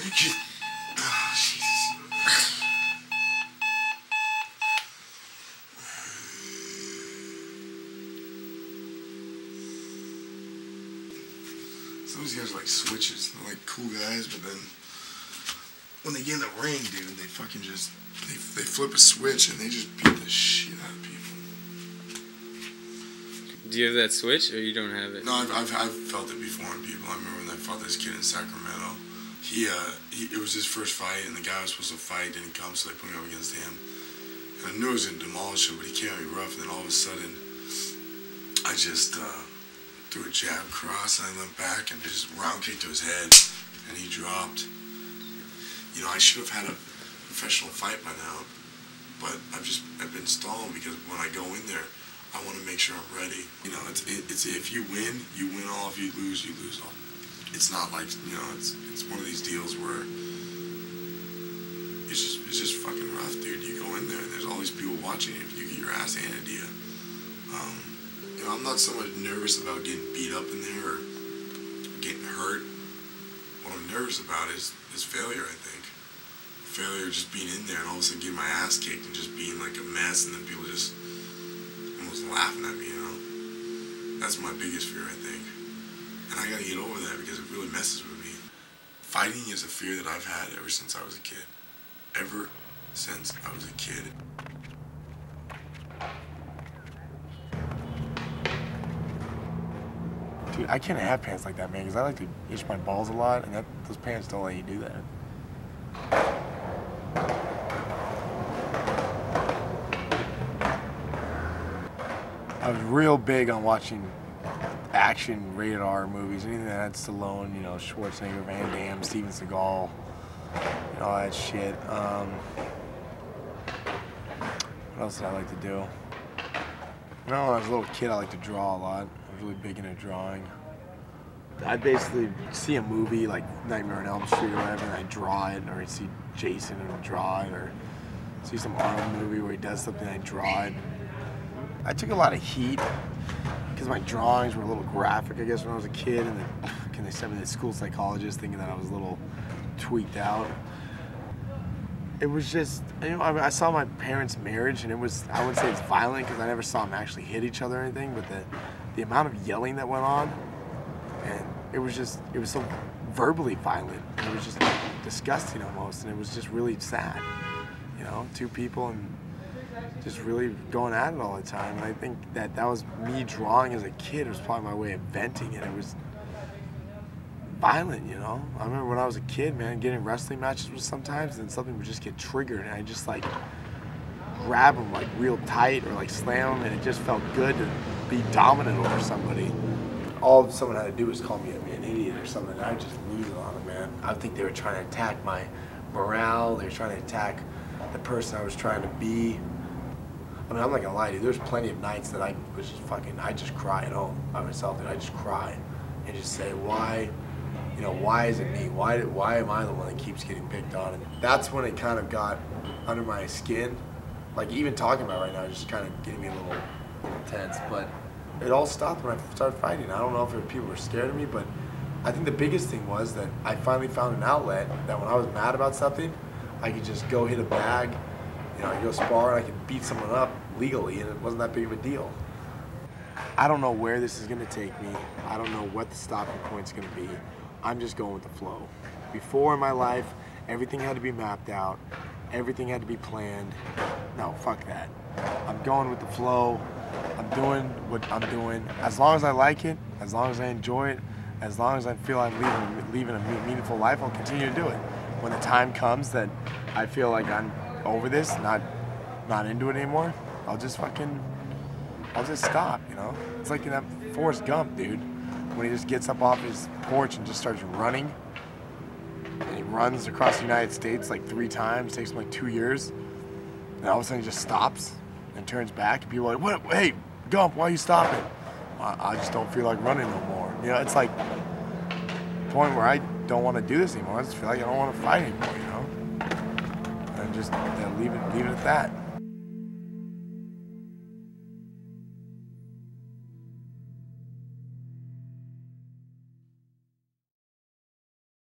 Oh, Jesus. Some of these guys are like switches. They're like cool guys, but then when they get in the ring, dude, they fucking just they flip a switch and they just beat the shit out of people. Do you have that switch, or you don't have it? No, I've felt it before in people. I remember when I fought this kid in Sacramento. It was his first fight, and the guy I was supposed to fight didn't come, so they put me up against him. And I knew I was gonna demolish him, but he came at me rough, and then all of a sudden, I just threw a jab cross, and I limped back, and just round kicked to his head, and he dropped. You know, I should have had a professional fight by now, but I've been stalling because when I go in there, I want to make sure I'm ready. You know, it's if you win all. If you lose all. It's not like, you know, it's one of these deals where it's just fucking rough, dude. You go in there and there's all these people watching you. You get your ass handed to you. You know, I'm not so much nervous about getting beat up in there or getting hurt. What I'm nervous about is failure, I think. Failure, just being in there and all of a sudden getting my ass kicked and just being like a mess, and then people just almost laughing at me, you know? That's my biggest fear, I think. And I gotta get over that because it really messes with me. Fighting is a fear that I've had ever since I was a kid. Ever since I was a kid. Dude, I can't have pants like that, man, because I like to itch my balls a lot, and those pants don't let you do that. I was real big on watching action rated R movies, anything that had Stallone, you know, Schwarzenegger, Van Damme, Steven Seagal, you know, all that shit. What else did I like to do? You know, when I was a little kid, I liked to draw a lot. I was really big into drawing. I'd basically see a movie like Nightmare on Elm Street or whatever, and I'd draw it, or I'd see Jason and draw it, or see some Arnold movie where he does something, and I'd draw it. I took a lot of heat because my drawings were a little graphic, I guess, when I was a kid, and they sent me to the school psychologist thinking that I was a little tweaked out. It was just, you know, I saw my parents' marriage, and it was, I wouldn't say it's violent because I never saw them actually hit each other or anything, but the amount of yelling that went on, and it was so verbally violent. It was just disgusting almost, and it was just really sad. You know, two people and just really going at it all the time. And I think that was me drawing as a kid. It was probably my way of venting it. It was violent, you know? I remember when I was a kid, man, getting wrestling matches with sometimes, and something would just get triggered, and I just like grab them like real tight or like slam them, and it just felt good to be dominant over somebody. All someone had to do was call me an idiot or something, and I'd just lose it on them, man. I think they were trying to attack my morale. They were trying to attack the person I was trying to be. I mean, I'm not gonna lie to you, there's plenty of nights that I just cry at home by myself, and I just cry and just say, why, you know, why is it me? Why am I the one that keeps getting picked on? And that's when it kind of got under my skin. Like, even talking about it right now is just kind of getting me a little tense, but it all stopped when I started fighting. I don't know if people were scared of me, but I think the biggest thing was that I finally found an outlet that when I was mad about something, I could just go hit a bag, you know, I go spar, and I could beat someone up legally, and it wasn't that big of a deal. I don't know where this is going to take me. I don't know what the stopping point's going to be. I'm just going with the flow. Before in my life, everything had to be mapped out. Everything had to be planned. No, fuck that. I'm going with the flow. I'm doing what I'm doing. As long as I like it, as long as I enjoy it, as long as I feel I'm leaving a meaningful life, I'll continue to do it. When the time comes that I feel like I'm over this, not into it anymore, I'll just stop, you know? It's like in that Forrest Gump, dude, when he just gets up off his porch and just starts running, and he runs across the United States like 3 times, takes him like 2 years, and all of a sudden he just stops and turns back, and people are like, what, hey, Gump, why are you stopping? I just don't feel like running no more. You know, it's like the point where I don't want to do this anymore. I just feel like I don't want to fight anymore, you know? And just leave it at that.